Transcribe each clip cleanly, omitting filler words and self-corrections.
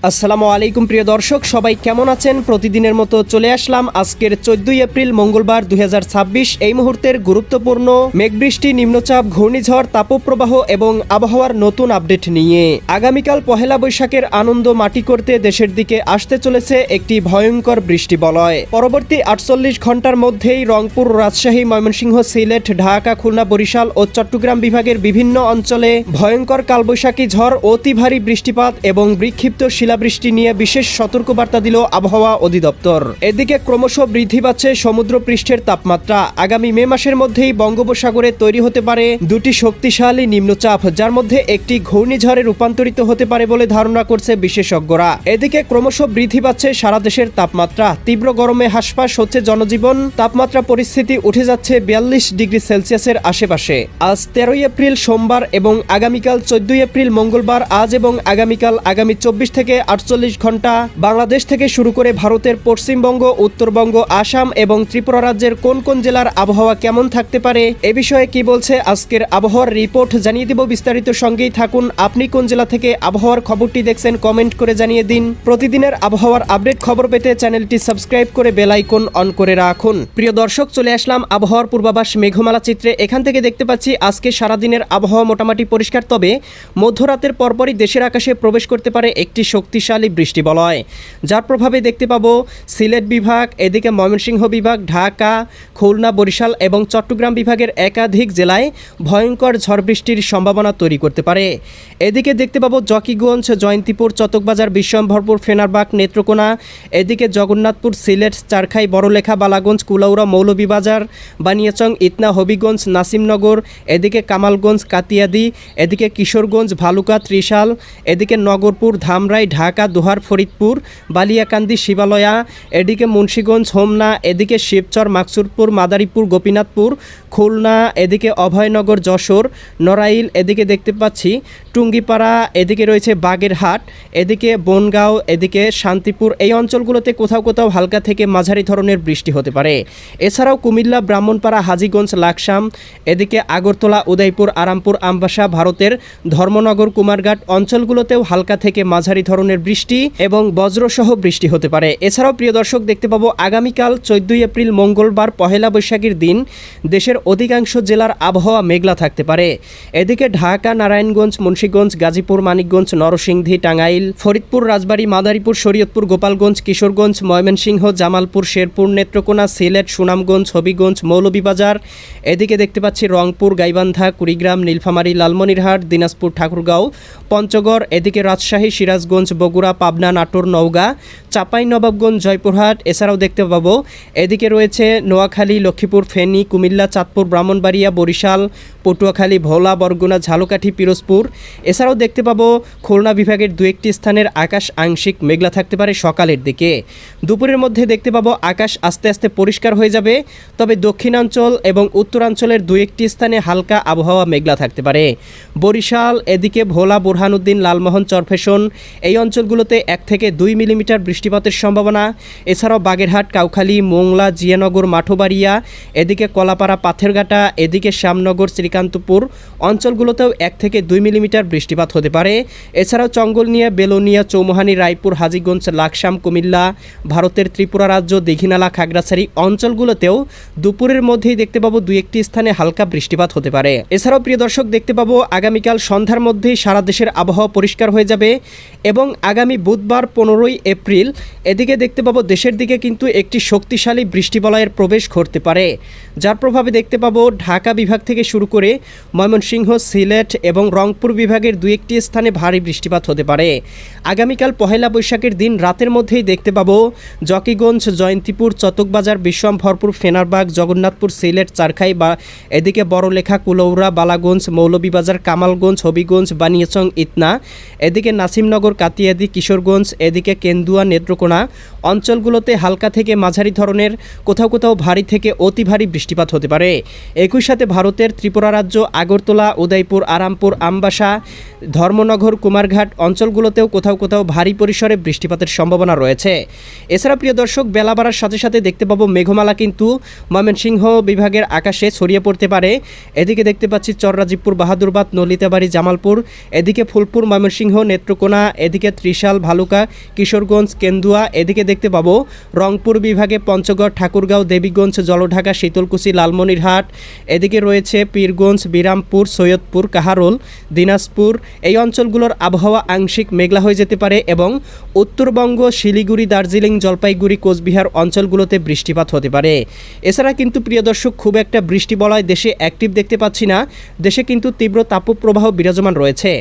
আসসালামু আলাইকুম প্রিয় দর্শক, সবাই কেমন আছেন? প্রতিদিনের মতো চলে আসলাম আজকের 14 এপ্রিল মঙ্গলবার 2026 এই মুহূর্তের গুরুত্বপূর্ণ মেঘবৃষ্টি, নিম্নচাপ, ঘূর্ণিঝড়, তাপপ্রবাহ এবং আবহাওয়ার নতুন আপডেট নিয়ে। আগামীকাল পহেলা বৈশাখের আনন্দ মাটি করতে দেশের দিকে আসতে চলেছে একটি ভয়ঙ্কর বৃষ্টি বলয়। পরবর্তী 48 ঘন্টার মধ্যেই রংপুর, রাজশাহী, ময়মনসিংহ, সিলেট, ঢাকা, খুলনা, বরিশাল ও চট্টগ্রাম বিভাগের বিভিন্ন অঞ্চলে ভয়ঙ্কর কালবৈশাখী ঝড়, অতি ভারী বৃষ্টিপাত এবং বিক্ষিপ্ত শিলাবৃষ্টি নিয়ে বিশেষ সতর্কবার্তা দিল আবহাওয়া অধিদপ্তর। এদিকে ক্রমশ বৃদ্ধি পাচ্ছে সমুদ্র পৃষ্ঠের তাপমাত্রা। আগামী মে মাসের মধ্যেই বঙ্গোপসাগরে তৈরি হতে পারে দুটি শক্তিশালী নিম্নচাপ, যার মধ্যে একটি ঘূর্ণিঝড়ে রূপান্তরিত হতে পারে বলে ধারণা করছে বিশেষজ্ঞরা। এদিকে ক্রমশ বৃদ্ধি পাচ্ছে সারা দেশের তাপমাত্রা। তীব্র গরমে হাসফাস হচ্ছে জনজীবন। তাপমাত্রা পরিস্থিতি উঠে যাচ্ছে 42 ডিগ্রি সেলসিয়াসের আশেপাশে। আজ 13 এপ্রিল সোমবার এবং আগামীকাল 14 এপ্রিল মঙ্গলবার, আজ এবং আগামীকাল আগামী 24 থেকে 48 ঘন্টা বাংলাদেশ থেকে শুরু করে ভারতের পশ্চিমবঙ্গ, উত্তরবঙ্গ, আসাম এবং ত্রিপুরা রাজ্যের কোন কোন জেলার আবহাওয়া কেমন থাকতে পারে, এ বিষয়ে কি বলছে আজকের আবহাওয়ার রিপোর্ট জানিয়ে দেব বিস্তারিত। সঙ্গেই থাকুন। আপনি কোন জেলা থেকে আবহাওয়ার খবরটি দেখছেন কমেন্ট করে জানিয়ে দিন। প্রতিদিনের আবহাওয়ার আপডেট খবর পেতে চ্যানেলটি সাবস্ক্রাইব করে বেল আইকন অন করে রাখুন। প্রিয় দর্শক, চলে আসলাম আবহাওয়ার পূর্বাভাস মেঘমালা চিত্রে। এখান থেকে দেখতে পাচ্ছি আজকে সারাদিনের আবহাওয়া মোটামুটি পরিষ্কার, তবে মধ্যরাতের পরপরই দেশের আকাশে প্রবেশ করতে পারে একটি শক্তিশালী বৃষ্টি বলয়, যার প্রভাবে দেখতে পাবো সিলেট বিভাগ, এদিকে ময়মনসিংহ বিভাগ, ঢাকা, খুলনা, বরিশাল এবং চট্টগ্রাম বিভাগের একাধিক জেলায় ভয়ঙ্কর ঝড় বৃষ্টির সম্ভাবনা তৈরি করতে পারে। এদিকে দেখতে পাবো জকিগঞ্জ, জয়ন্তীপুর, চতকবাজার, বিশ্বম্ভরপুর, ফেনারবাগ, নেত্রকোনা, এদিকে জগন্নাথপুর, সিলেট, চারখাই, বড়লেখা, বালাগঞ্জ, কুলাউড়া, মৌলভীবাজার, বানিয়াচং, ইতনা, হবিগঞ্জ, নাসিমনগর, এদিকে কামালগঞ্জ, কাতিয়াদি, এদিকে কিশোরগঞ্জ, ভালুকা, ত্রিশাল, এদিকে নগরপুর, ধামরাই, ঢাকা, দোহার, ফরিদপুর, বালিয়াকান্দি, শিবালয়া, এদিকে মুন্সীগঞ্জ, হোমনা, এদিকে শিবচর, মাকসুরপুর, মাদারীপুর, গোপীনাথপুর, খুলনা, এদিকে অভয়নগর, যশোর, নড়াইল, এদিকে দেখতে পাচ্ছি টুঙ্গিপাড়া, এদিকে রয়েছে বাগেরহাট, এদিকে বনগাঁও, এদিকে শান্তিপুর। এই অঞ্চলগুলোতে কোথাও কোথাও হালকা থেকে মাঝারি ধরনের বৃষ্টি হতে পারে। এছাড়াও কুমিল্লা, ব্রাহ্মণপাড়া, হাজীগঞ্জ, লাকসাম, এদিকে আগরতলা, উদয়পুর, আরামপুর, আমবাসা, ভারতের ধর্মনগর, কুমারঘাট অঞ্চলগুলোতেও হালকা থেকে মাঝারি ধরনের বৃষ্টি এবং বজ্রসহ বৃষ্টি হতে পারে। এছাড়াও প্রিয় দর্শক, দেখতে পাবো আগামীকাল 14 এপ্রিল মঙ্গলবার পহেলা বৈশাখীর দিন দেশের অধিকাংশ জেলার আবহাওয়া মেঘলা থাকতে পারে। এদিকে ঢাকা, নারায়ণগঞ্জ, মুন্সীগঞ্জ, গাজীপুর, মানিকগঞ্জ, নরসিংদী, টাঙ্গাইল, ফরিদপুর, রাজবাড়ী, মাদারীপুর, শরীয়তপুর, গোপালগঞ্জ, কিশোরগঞ্জ, ময়মনসিংহ, জামালপুর, শেরপুর, নেত্রকোনা, সিলেট, সুনামগঞ্জ, হবিগঞ্জ, মৌলভীবাজার, এদিকে দেখতে পাচ্ছি রংপুর, গাইবান্ধা, কুড়িগ্রাম, নীলফামারী, লালমনিরহাট, দিনাজপুর, ঠাকুরগাঁও, পঞ্চগড়, এদিকে রাজশাহী, সিরাজগঞ্জ, বগুড়া, পাবনা, নাটোর, নওগাঁ, চাঁপাইনবাবগঞ্জ, জয়পুরহাট। এছাড়াও দেখতে পাবো এদিকে রয়েছে নোয়াখালী, লক্ষ্মীপুর, ফেনী, কুমিল্লা, চাঁদপুর, ব্রাহ্মণবাড়িয়া, বরিশাল, পটুয়াখালী, ভোলা, বরগুনা, ঝালকাঠি, পিরোজপুর। এছাড়াও দেখতে পাবো খুলনা বিভাগের দু একটি স্থানের আকাশ আংশিক মেঘলা থাকতে পারে সকালের দিকে। দুপুরের মধ্যে দেখতে পাবো আকাশ আস্তে আস্তে পরিষ্কার হয়ে যাবে, তবে দক্ষিণাঞ্চল এবং উত্তরাঞ্চলের দু একটি স্থানে হালকা আবহাওয়া মেঘলা থাকতে পারে। বরিশাল, এদিকে ভোলা, বুরহানুদ্দিন, লালমোহন, চরফেশন এই অঞ্চলগুলোতে 1 থেকে 2 মিলিমিটার বৃষ্টিপাতের সম্ভাবনা। এছাড়াও বাগেরহাট, কাউখালী, মোংলা, জিয়ানগর, মাঠোবাড়িয়া, এদিকে কলাপাড়া, পাথরঘাটা, এদিকে শ্যামনগর, শ্রীকান্তপুর অঞ্চলগুলোতেও 1 থেকে 2 মিলিমিটার বৃষ্টিপাত হতে পারে। এছাড়াও চঙ্গলনিয়া, বেলোনিয়া, চৌমুহানি, রায়পুর, হাজীগঞ্জ, লাকসাম, কুমিল্লা, ভারতের ত্রিপুরা রাজ্য, দীঘিনালা, খাগড়াছড়ি অঞ্চলগুলোতেও দুপুরের মধ্যেই দেখতে পাবো 2 একটি স্থানে হালকা বৃষ্টিপাত হতে পারে। এছাড়াও প্রিয় দর্শক, দেখতে পাবো আগামীকাল সন্ধ্যার মধ্যেই সারা দেশের আবহাওয়া পরিষ্কার হয়ে যাবে এবং আগামী বুধবার 15 এপ্রিল এদিকে দেখতে পাবো দেশের দিকে কিন্তু একটি শক্তিশালী বৃষ্টিবলয়ের প্রবেশ ঘটতে পারে, যার প্রভাবে দেখতে পাবো ঢাকা বিভাগ থেকে শুরু করে ময়মনসিংহ, সিলেট এবং রংপুর বিভাগের 2 একটি স্থানে ভারী বৃষ্টিপাত হতে পারে। আগামীকাল পহেলা বৈশাখের দিন রাতের মধ্যেই দেখতে পাবো জকিগঞ্জ, জয়ন্তীপুর, চতকবাজার, বিশ্বম্ভরপুর, ফেনারবাগ, জগন্নাথপুর, সিলেট, চারখাই বা এদিকে বড়লেখা, কুলাউড়া, বালাগঞ্জ, মৌলভীবাজার, কামালগঞ্জ, হবিগঞ্জ, বানিয়াচং, ইতনা, এদিকে নাসিমনগর, কাতিয়াদি, কিশোরগঞ্জ, এদিকে কেন্দুয়া, নেত্রকোনা অঞ্চলগুলোতে হালকা থেকে মাঝারি ধরনের কোথাও কোথাও ভারী থেকে অতি ভারী বৃষ্টিপাত হতে পারে। একই সাথে ভারতের ত্রিপুরা রাজ্য, আগরতলা, উদয়পুর, আরামপুর, আমবাসা, ধর্মনগর, কুমারঘাট অঞ্চলগুলোতেও কোথাও কোথাও ভারী পরিসরে বৃষ্টিপাতের সম্ভাবনা রয়েছে। এছাড়া প্রিয় দর্শক, বেলা বাড়ার সাথে সাথে দেখতে পাবো মেঘমালা কিন্তু ময়মনসিংহ বিভাগের আকাশে ছড়িয়ে পড়তে পারে। এদিকে দেখতে পাচ্ছি চররাজীবপুর, বাহাদুরবাদ, নলিতাবাড়ি, জামালপুর, এদিকে ফুলপুর, ময়মনসিংহ, নেত্রকোনা, এদিকে ত্রিশাল, ভালুকা, কিশোরগঞ্জ, কেন্দুয়া। এদিকে দেখতে পাবো রংপুর বিভাগে পঞ্চগড়, ঠাকুরগাঁও, দেবীগঞ্জ, জলঢাকা, শীতলকুচি, লালমনিরহাট। এদিকে রয়েছে পীরগঞ্জ, বিরামপুর, সৈয়দপুর, কাহারোল, দিনাজপুর। এই অঞ্চলগুলোর আবহাওয়া আংশিক মেঘলা হয়ে যেতে পারে এবং উত্তরবঙ্গ, শিলিগুড়ি, দার্জিলিং, জলপাইগুড়ি, কোচবিহার অঞ্চলগুলোতে বৃষ্টিপাত হতে পারে। এছাড়া কিন্তু প্রিয় দর্শক খুব একটা বৃষ্টি বলয় দেশে অ্যাক্টিভ দেখতে পাচ্ছি না। দেশে কিন্তু তীব্র তাপপ্রবাহ বিরাজমান রয়েছে।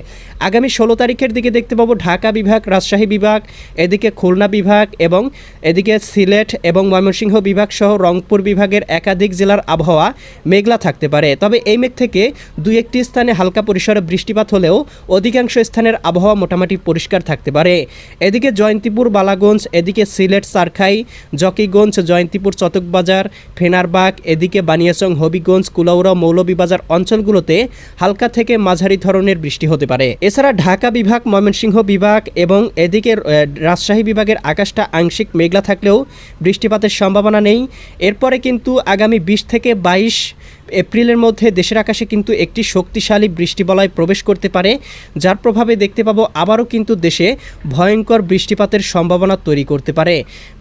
আগামী 16 তারিখের দিকে দেখতে পাবো ঢাকা বিভাগ, রাজশাহী বিভাগ, এদিকে খুলনা বিভাগ এবং এদিকে সিলেট এবং ময়মনসিংহ বিভাগ সহ রংপুর বিভাগের একাধিক জেলার আবহাওয়া মেঘলা থাকতে পারে। তবে এই মেঘ থেকে দুই একটি স্থানে হালকা পরিসরে বৃষ্টিপাত হলেও অধিকাংশ স্থানের আবহাওয়া মোটামুটি পরিষ্কার থাকতে পারে। এদিকে জয়ন্তীপুর, বালাগঞ্জ, এদিকে সিলেট, সারখাই, জকিগঞ্জ, জয়ন্তীপুর, চতকবাজার, ফেনারবাগ, এদিকে বানিয়াচং, হবিগঞ্জ, কুলাউড়া, মৌলভীবাজার অঞ্চলগুলোতে হালকা থেকে মাঝারি ধরনের বৃষ্টি হতে পারে। এছাড়া ঢাকা বিভাগ, ময়মনসিংহ বিভাগ এবং এদিকে রাজশাহী বিভাগের আকাশটা আংশিক মেঘলা থাকলেও বৃষ্টিপাতের সম্ভাবনা নেই। এরপরে কিন্তু আগামী 20 থেকে 22 এপ্রিলের মধ্যে দেশের আকাশে কিন্তু একটি শক্তিশালী বৃষ্টিবলয় প্রবেশ করতে পারে, যার প্রভাবে দেখতে পাবো আবারও কিন্তু দেশে ভয়ঙ্কর বৃষ্টিপাতের সম্ভাবনা তৈরি করতে পারে।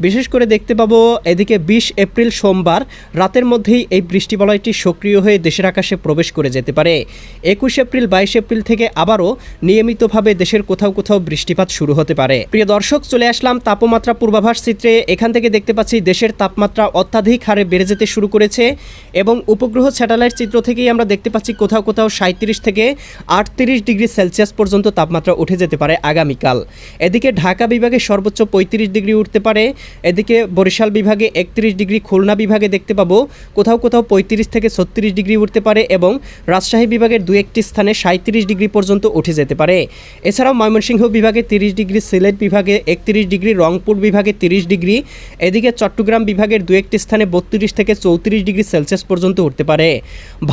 বিশেষ করে দেখতে পাবো এদিকে 20 এপ্রিল সোমবার রাতের মধ্যেই এই বৃষ্টিবলয়টি সক্রিয় হয়ে দেশের আকাশে প্রবেশ করে যেতে পারে। 21 এপ্রিল, 22 এপ্রিল থেকে আবারও নিয়মিতভাবে দেশের কোথাও কোথাও বৃষ্টিপাত শুরু হতে পারে। প্রিয় দর্শক, চলে আসলাম তাপমাত্রা পূর্বাভাস চিত্রে। এখান থেকে দেখতে পাচ্ছি দেশের তাপমাত্রা অত্যাধিক হারে বেড়ে যেতে শুরু করেছে এবং উপগ্রহ স্যাটেলাইট চিত্র থেকেই আমরা দেখতে পাচ্ছি কোথাও কোথাও 37 থেকে 38 ডিগ্রি সেলসিয়াস পর্যন্ত তাপমাত্রা উঠে যেতে পারে আগামীকাল। এদিকে ঢাকা বিভাগে সর্বোচ্চ 35 ডিগ্রি উঠতে পারে। এদিকে বরিশাল বিভাগে 31 ডিগ্রি, খুলনা বিভাগে দেখতে পাবো কোথাও কোথাও 35 থেকে 36 ডিগ্রি উঠতে পারে এবং রাজশাহী বিভাগের দু একটি স্থানে 37 ডিগ্রি পর্যন্ত উঠে যেতে পারে। এছাড়াও ময়মনসিংহ বিভাগে 30 ডিগ্রি, সিলেট বিভাগে 31 ডিগ্রি, রংপুর বিভাগে 30 ডিগ্রি। এদিকে চট্টগ্রাম বিভাগের দু একটি স্থানে 32 থেকে 34 ডিগ্রি সেলসিয়াস পর্যন্ত উঠতে পারে।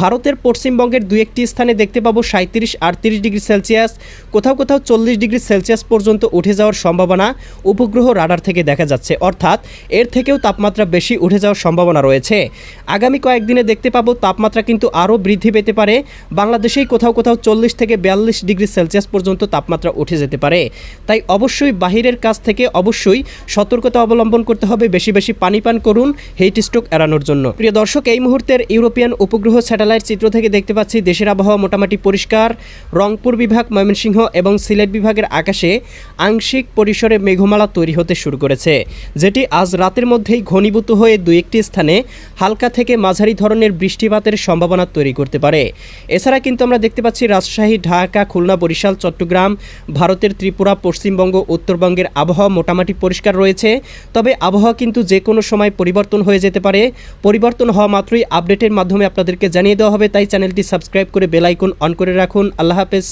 ভারতের পশ্চিমবঙ্গের দু একটি স্থানে দেখতে পাবো 37-38 ডিগ্রি সেলসিয়াস, কোথাও কোথাও 40 ডিগ্রি সেলসিয়াস পর্যন্ত উঠে যাওয়ার সম্ভাবনা উপগ্রহ রাডার থেকে দেখা যাচ্ছে। অর্থাৎ এর থেকেও তাপমাত্রা বেশি উঠে যাওয়ার সম্ভাবনা রয়েছে। আগামী কয়েকদিনে দেখতে পাবো তাপমাত্রা কিন্তু আরও বৃদ্ধি পেতে পারে। বাংলাদেশেই কোথাও কোথাও 40 থেকে 42 ডিগ্রি সেলসিয়াস পর্যন্ত তাপমাত্রা উঠে যেতে পারে। তাই অবশ্যই বাহিরের কাছ থেকে অবশ্যই সতর্কতা অবলম্বন করতে হবে। বেশি বেশি পানি পান করুন হিট স্ট্রোক এড়ানোর জন্য। প্রিয় দর্শক, এই মুহূর্তের ইউরোপিয়ান উপগ্রহ স্যাটেলাইট চিত্র থেকে দেখতে পাচ্ছি দেশের আবহাওয়া মোটামুটি পরিষ্কার। রংপুর বিভাগ, ময়মনসিংহ এবং সিলেট বিভাগের আকাশে আংশিক পরিসরে মেঘমালা তৈরি হতে শুরু করেছে, যেটি আজ রাতের মধ্যেই ঘনীভূত হয়ে দুই একটি স্থানে হালকা থেকে মাঝারি ধরনের বৃষ্টিপাতের সম্ভাবনা তৈরি করতে পারে। এছাড়া কিন্তু আমরা দেখতে পাচ্ছি রাজশাহী, ঢাকা, খুলনা, বরিশাল, চট্টগ্রাম, ভারতের ত্রিপুরা, পশ্চিমবঙ্গ, উত্তরবঙ্গের আবহাওয়া মোটামুটি পরিষ্কার রয়েছে। তবে আবহাওয়া কিন্তু যে কোনো সময় পরিবর্তন হয়ে যেতে পারে। পরিবর্তন হওয়া মাত্রই আপডেটের মাধ্যমে আপনাদেরকে জানিয়ে দেওয়া হবে। তাই চ্যানেলটি সাবস্ক্রাইব করে বেল আইকন অন করে রাখুন। আল্লাহ হাফেজ।